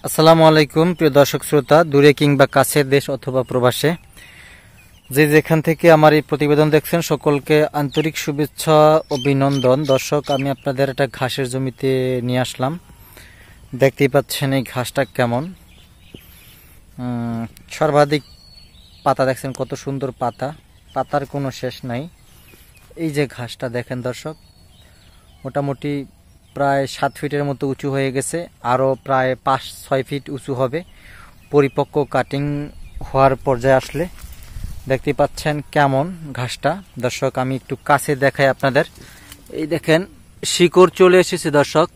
আসসালামু আলাইকুম প্রিয় দর্শক শ্রোতা, দূরে কিংবা কাছের দেশ অথবা প্রবাসে যে যেখান থেকে আমার এই প্রতিবেদন দেখছেন সকলকে আন্তরিক শুভেচ্ছা অভিনন্দন। দর্শক, আমি আপনাদের একটা ঘাসের জমিতে নিয়ে আসলাম। দেখতেই পাচ্ছেন এই ঘাসটা কেমন, সর্বাধিক পাতা দেখছেন, কত সুন্দর পাতা, পাতার কোনো শেষ নাই। এই যে ঘাসটা দেখেন দর্শক, মোটামুটি প্রায় 7 ফিটের মতো উঁচু হয়ে গেছে, আরও প্রায় 5-6 ফিট উঁচু হবে পরিপক্ক কাটিং হওয়ার পর্যায়ে আসলে। দেখতে পাচ্ছেন কেমন ঘাসটা দর্শক, আমি একটু কাছে দেখাই আপনাদের। এই দেখেন শিকড় চলে এসেছে দর্শক,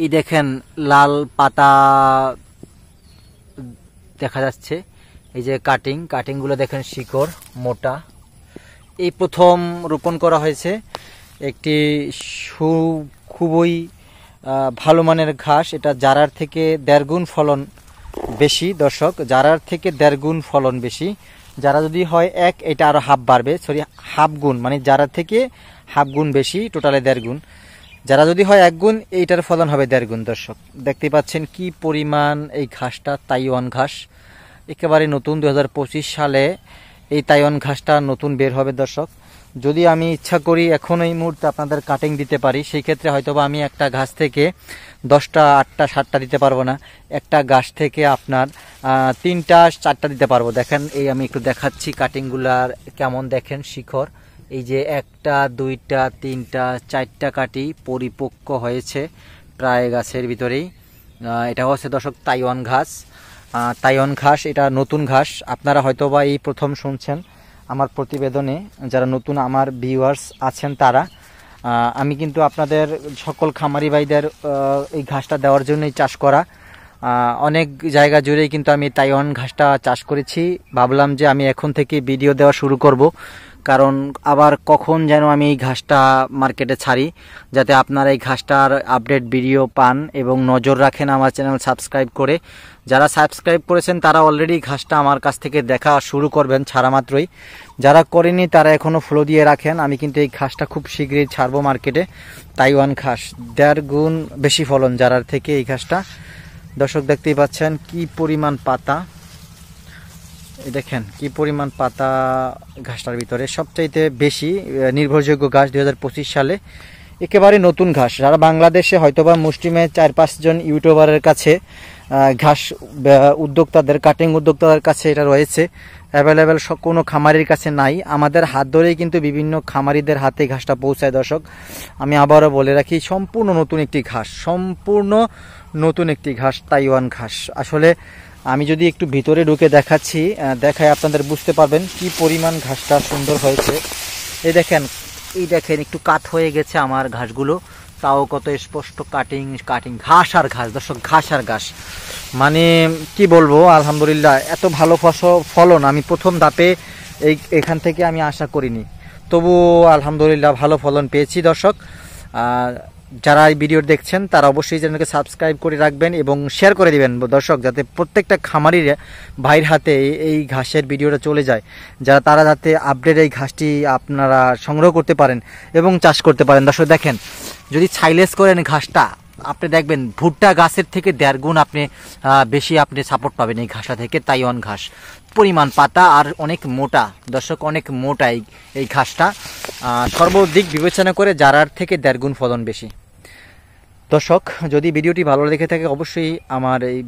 এই দেখেন লাল পাতা দেখা যাচ্ছে। এই যে কাটিংগুলো দেখেন, শিকড় মোটা। এই প্রথম রোপণ করা হয়েছে একটি খুবই ভালো মানের ঘাস। এটা জারার থেকে 1.5 গুণ ফলন বেশি দর্শক, জারার থেকে 1.5 গুণ ফলন বেশি। যারা যদি হয় 1, এটা আরও হাফ গুণ, মানে জারার থেকে হাফ গুণ বেশি, টোটালে 1.5 গুণ। যারা যদি হয় 1 গুণ, এইটার ফলন হবে 1.5 গুণ দর্শক। দেখতে পাচ্ছেন কি পরিমাণ এই ঘাসটা, তাইওয়ান ঘাস একেবারে নতুন। 2025 সালে এই তাইওয়ান ঘাসটা নতুন বের হবে দর্শক। যদি আমি ইচ্ছা করি এখন এই মুহূর্তে আপনাদের কাটিং দিতে পারি, সেই ক্ষেত্রে হয়তোবা আমি একটা গাছ থেকে 10টা, 8টা, 7টা দিতে পারবো না। একটা গাছ থেকে আপনার 3টা, 4টা দিতে পারবো। দেখেন এই আমি একটু দেখাচ্ছি কাটিংগুলার কেমন, দেখেন শিখর। এই যে 1টা, 2টা, 3টা, 4টা কাটি পরিপক্ক হয়েছে প্রায় গাছের ভিতরেই। এটা হচ্ছে দর্শক তাইওয়ান ঘাস। এটা নতুন ঘাস, আপনারা হয়তোবা এই প্রথম শুনছেন আমার প্রতিবেদনে। যারা নতুন আমার ভিউয়ার্স আছেন তারা, আমি কিন্তু আপনাদের সকল খামারি ভাইদের এই ঘাসটা দেওয়ার জন্যই চাষ করা। অনেক জায়গা জুড়েই কিন্তু আমি তাইওয়ান ঘাসটা চাষ করেছি। ভাবলাম যে আমি এখন থেকে ভিডিও দেওয়া শুরু করব, কারণ আবার কখন যেন আমি এই ঘাসটা মার্কেটে ছাড়ি, যাতে আপনারা এই ঘাসটার আপডেট ভিডিও পান এবং নজর রাখেন আমার চ্যানেল সাবস্ক্রাইব করে। যারা সাবস্ক্রাইব করেছেন তারা অলরেডি ঘাসটা আমার কাছ থেকে দেখা শুরু করবেন ছাড়া মাত্রই। যারা করেনি তারা এখনও ফলো দিয়ে রাখেন। আমি কিন্তু এই ঘাসটা খুব শীঘ্রই ছাড়বো মার্কেটে। তাইওয়ান ঘাস 1.5 গুণ বেশি ফলন যারার থেকে এই ঘাসটা। দর্শক দেখতেই পাচ্ছেন কি পরিমাণ পাতা, দেখেন কি পরিমাণ পাতা ঘাসটার ভিতরে। সবচাইতে বেশি নির্ভরযোগ্য ঘাস 2025 সালে, একেবারে নতুন ঘাস। যারা বাংলাদেশে হয়তোবা মুষ্টিমেয় 4-5 জন ইউটিউবারের কাছে ঘাস উদ্যোক্তাদের, কাটিং উদ্যোক্তাদের কাছে এটা রয়েছে, অ্যাভেলেবেল কোনো খামারির কাছে নাই। আমাদের হাত ধরেই কিন্তু বিভিন্ন খামারিদের হাতে ঘাসটা পৌঁছায় দর্শক। আমি আবারও বলে রাখি, সম্পূর্ণ নতুন একটি ঘাস, তাইওয়ান ঘাস। আসলে আমি যদি একটু ভিতরে ঢুকে দেখাই আপনাদের বুঝতে পারবেন কি পরিমাণ ঘাসটা সুন্দর হয়েছে। এই দেখেন একটু কাত হয়ে গেছে আমার ঘাসগুলো, তাও কত স্পষ্ট কাটিং ঘাস আর ঘাস দর্শক, ঘাস আর ঘাস। মানে কি বলবো, আলহামদুলিল্লাহ এত ভালো ফলন আমি প্রথম ধাপে এখান থেকে আমি আশা করিনি, তবু আলহামদুলিল্লাহ ভালো ফলন পেয়েছি দর্শক। যারা এই ভিডিও দেখছেন তারা অবশ্যই চ্যানেলকে সাবস্ক্রাইব করে রাখবেন এবং শেয়ার করে দিবেন দর্শক, যাতে প্রত্যেকটা খামারির ভাইয়ের হাতে এই ঘাসের ভিডিওটা চলে যায়, তারা যাতে আপডেট এই ঘাসটি আপনারা সংগ্রহ করতে পারেন এবং চাষ করতে পারেন। দর্শক দেখেন, যদি ছাইলেস করেন ঘাসটা, আপনি দেখবেন ভুট্টা গাছের থেকে 1.5 গুণ বেশি আপনি সাপোর্ট পাবেন এই ঘাসটা থেকে। তাইওয়ান ঘাস পরিমাণ পাতা আর অনেক মোটা দর্শক, অনেক মোটা এই ঘাসটা। সর্বদিক বিবেচনা করে জারার থেকে 1.5 গুণ ফলন বেশি। দর্শক, যদি ভিডিওটি ভালো লেগে থাকে অবশ্যই আমার এই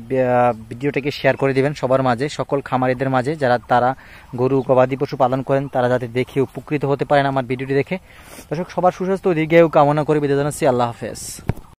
ভিডিওটাকে শেয়ার করে দিবেন সবার মাঝে, সকল খামারিদের মাঝে, তারা গরু গবাদি পশু পালন করেন, তারা যাতে দেখে উপকৃত হতে পারেন আমার ভিডিওটি দেখে। দর্শক, সবার সুস্বাস্থ্য ও দীর্ঘায়ু কামনা করে বিদায় জানাচ্ছি। আল্লাহ হাফেজ।